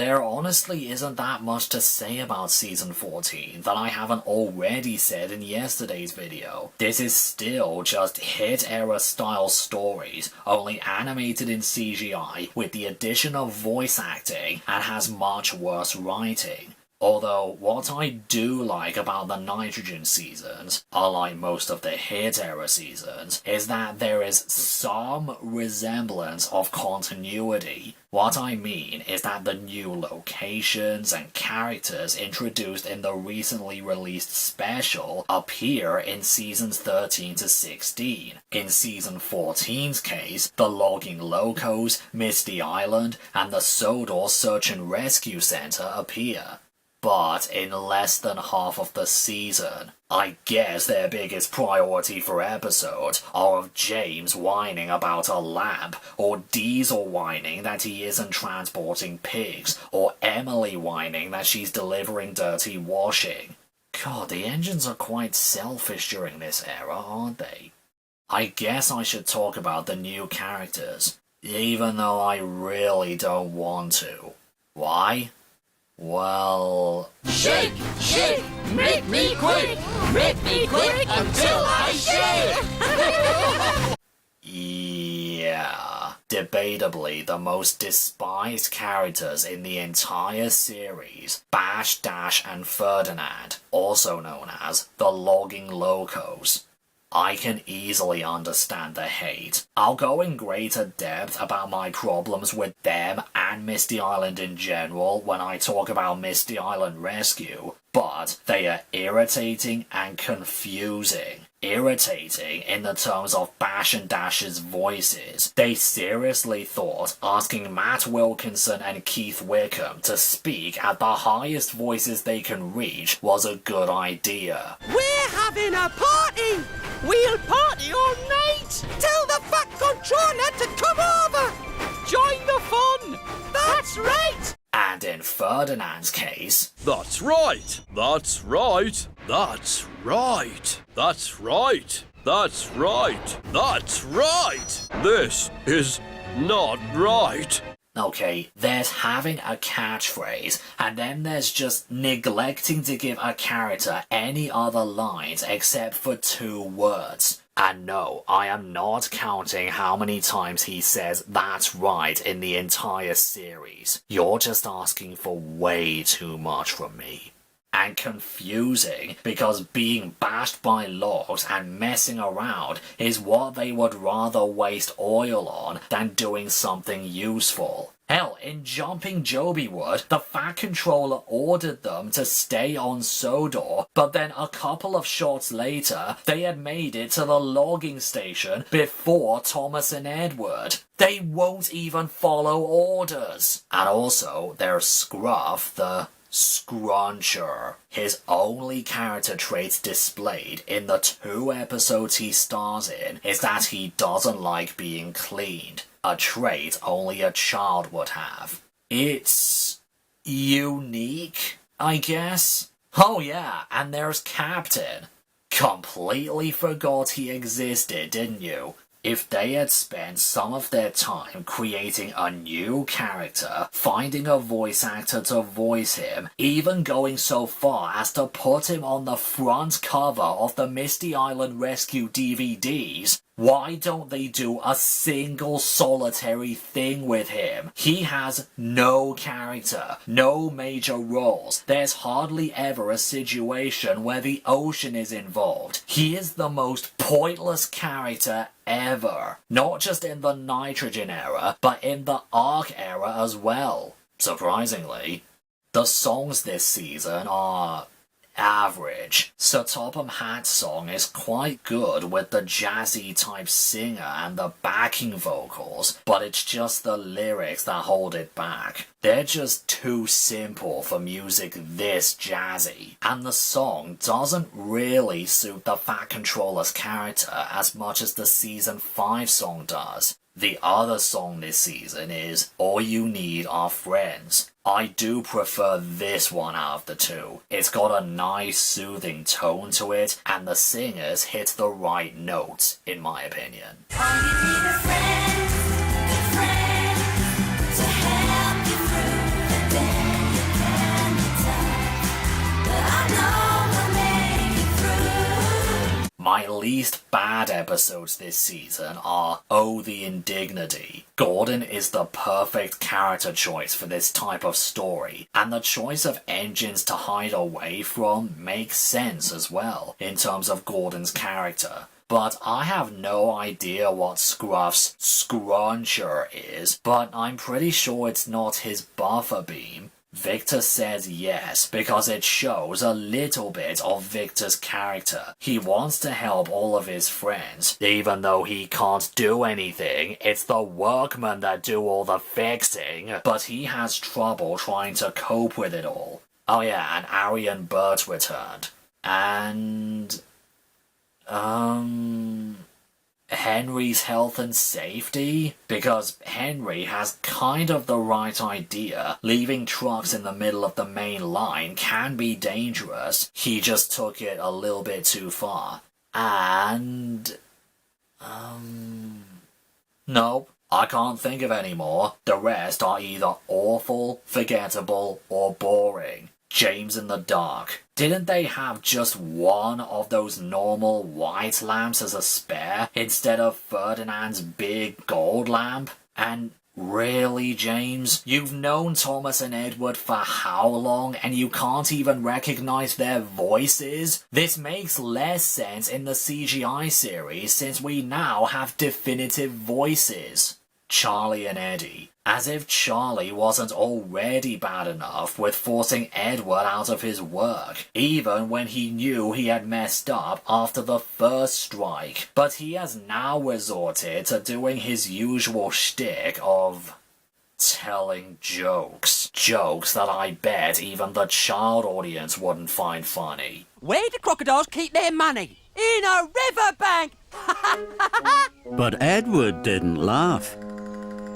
there honestly isn't that much to say about Season 14 that I haven't already said in yesterday's video. This is still just hit-era style stories, only animated in CGI with the addition of voice acting, and has much worse writing. Although, what I do like about the Nitrogen seasons, unlike most of the hit-era seasons, is that there is some resemblance of continuity. What I mean is that the new locations and characters introduced in the recently released special appear in seasons 13 to 16. In season 14's case, the Logging Locos, Misty Island, and the Sodor Search and Rescue Center appear. But in less than half of the season. I guess their biggest priority for episodes are of James whining about a lamp, or Diesel whining that he isn't transporting pigs, or Emily whining that she's delivering dirty washing. God, the engines are quite selfish during this era, aren't they? I guess I should talk about the new characters, even though I really don't want to. Why? Well... Shake, shake, make me quick until I shake! Yeah. Debatably the most despised characters in the entire series, Bash, Dash, and Ferdinand, also known as the Logging Locos. I can easily understand the hate. I'll go in greater depth about my problems with them and Misty Island in general when I talk about Misty Island Rescue, but they are irritating and confusing. Irritating in the terms of Bash and Dash's voices. They seriously thought asking Matt Wilkinson and Keith Wickham to speak at the highest voices they can reach was a good idea. We're having a party! We'll party all night! Tell the Fat Controller to come over! Join the fun! That's right! And in Ferdinand's case... That's right! That's right! That's right! That's right! That's right! That's right! This is not right! Okay, there's having a catchphrase, and then there's just neglecting to give a character any other lines except for 2 words. And no, I am not counting how many times he says "that's right" in the entire series. You're just asking for way too much from me. And confusing, because being bashed by logs and messing around is what they would rather waste oil on than doing something useful. Hell, in Jumping Joby Wood, the Fat Controller ordered them to stay on Sodor, but then a couple of shots later, they had made it to the logging station before Thomas and Edward. They won't even follow orders. And also, there's Scruff, the Scruncher. His only character trait displayed in the 2 episodes he stars in is that he doesn't like being cleaned. A trait only a child would have. It's... unique, I guess? Oh yeah, and there's Captain. Completely forgot he existed, didn't you? If they had spent some of their time creating a new character, finding a voice actor to voice him, even going so far as to put him on the front cover of the Misty Island Rescue DVDs, why don't they do a single solitary thing with him? He has no character, no major roles. There's hardly ever a situation where the ocean is involved. He is the most pointless character ever. Not just in the Nitrogen era, but in the Arc era as well. Surprisingly, the songs this season are average. Sir Topham Hatt's song is quite good with the jazzy type singer and the backing vocals, but it's just the lyrics that hold it back. They're just too simple for music this jazzy, and the song doesn't really suit the Fat Controller's character as much as the Season 5 song does. The other song this season is All You Need Are Friends. I do prefer this one out of the 2. It's got a nice soothing tone to it, and the singers hit the right notes, in my opinion. All you need are friends, good friends, to help you through the day. least bad episodes this season are Oh the Indignity. Gordon is the perfect character choice for this type of story, and the choice of engines to hide away from makes sense as well, in terms of Gordon's character. But I have no idea what Scruff's scruncher is, but I'm pretty sure it's not his buffer beam. Victor says yes, because it shows a little bit of Victor's character. He wants to help all of his friends. Even though he can't do anything, it's the workmen that do all the fixing. But he has trouble trying to cope with it all. Oh yeah, and Ari and Bert returned. And... Henry's health and safety? Because Henry has kind of the right idea. Leaving trucks in the middle of the main line can be dangerous. He just took it a little bit too far. And... Nope. I can't think of any more. The rest are either awful, forgettable, or boring. James in the dark. Didn't they have just one of those normal white lamps as a spare instead of Ferdinand's big gold lamp? And really, James? You've known Thomas and Edward for how long and you can't even recognize their voices? This makes less sense in the CGI series since we now have definitive voices. Charlie and Eddie. As if Charlie wasn't already bad enough with forcing Edward out of his work, even when he knew he had messed up after the first strike. But he has now resorted to doing his usual shtick of telling jokes. Jokes that I bet even the child audience wouldn't find funny. Where do crocodiles keep their money? In a riverbank! But Edward didn't laugh.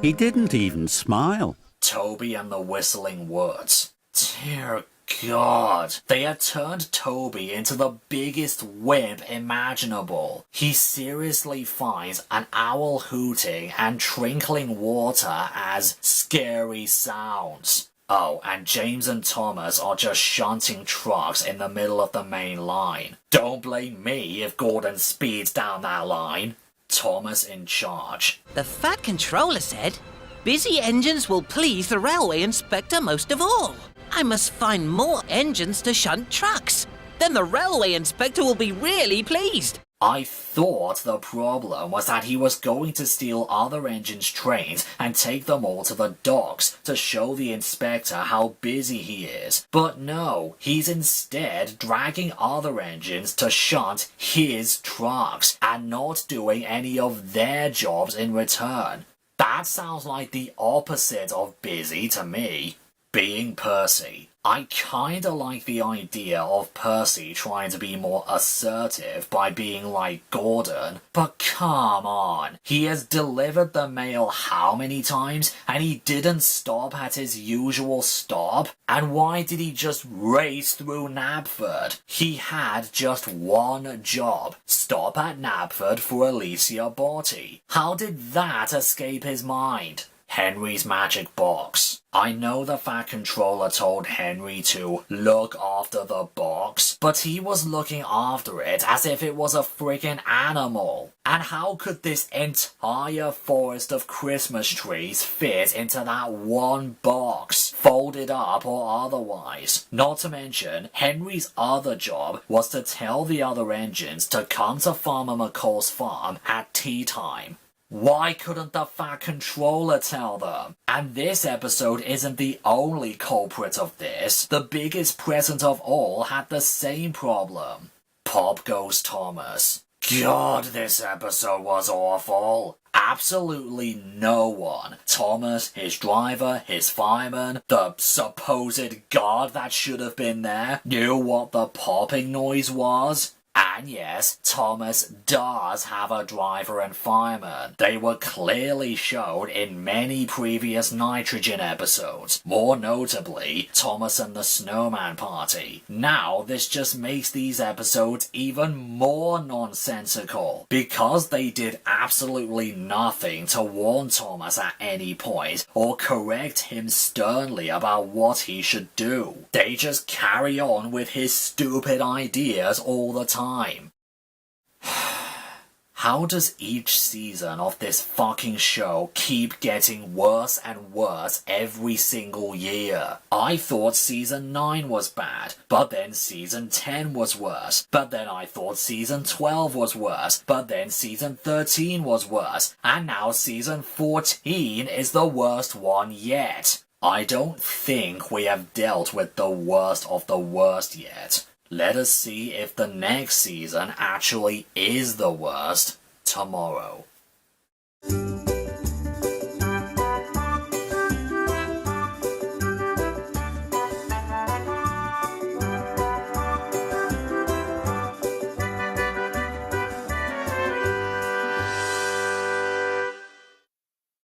He didn't even smile. Toby and the Whistling Woods. Dear God, they had turned Toby into the biggest wimp imaginable. He seriously finds an owl hooting and trickling water as scary sounds. Oh, and James and Thomas are just shunting trucks in the middle of the main line. Don't blame me if Gordon speeds down that line. Thomas in charge. The Fat Controller said, busy engines will please the railway inspector most of all. I must find more engines to shunt trucks. Then the railway inspector will be really pleased. I thought the problem was that he was going to steal other engines' trains and take them all to the docks to show the inspector how busy he is. But no, he's instead dragging other engines to shunt his trucks and not doing any of their jobs in return. That sounds like the opposite of busy to me. Being Percy. I kinda like the idea of Percy trying to be more assertive by being like Gordon, but come on. He has delivered the mail how many times and he didn't stop at his usual stop? And why did he just race through Knapford? He had just one job. Stop at Knapford for Alicia Botti. How did that escape his mind? Henry's magic box. I know the Fat Controller told Henry to look after the box, but he was looking after it as if it was a friggin' animal. And how could this entire forest of Christmas trees fit into that one box, folded up or otherwise? Not to mention, Henry's other job was to tell the other engines to come to Farmer McCall's farm at tea time. Why couldn't the Fat Controller tell them? And this episode isn't the only culprit of this. The biggest present of all had the same problem. Pop Goes Thomas. God, this episode was awful. Absolutely no one, Thomas, his driver, his fireman, the supposed guard that should have been there, knew what the popping noise was. And yes, Thomas does have a driver and fireman. They were clearly shown in many previous Nitrogen episodes, more notably Thomas and the Snowman Party. Now this just makes these episodes even more nonsensical, because they did absolutely nothing to warn Thomas at any point, or correct him sternly about what he should do. They just carry on with his stupid ideas all the time. How does each season of this fucking show keep getting worse and worse every single year? I thought season 9 was bad, but then season 10 was worse, but then I thought season 12 was worse, but then season 13 was worse, and now season 14 is the worst one yet. I don't think we have dealt with the worst of the worst yet. Let us see if the next season actually is the worst tomorrow.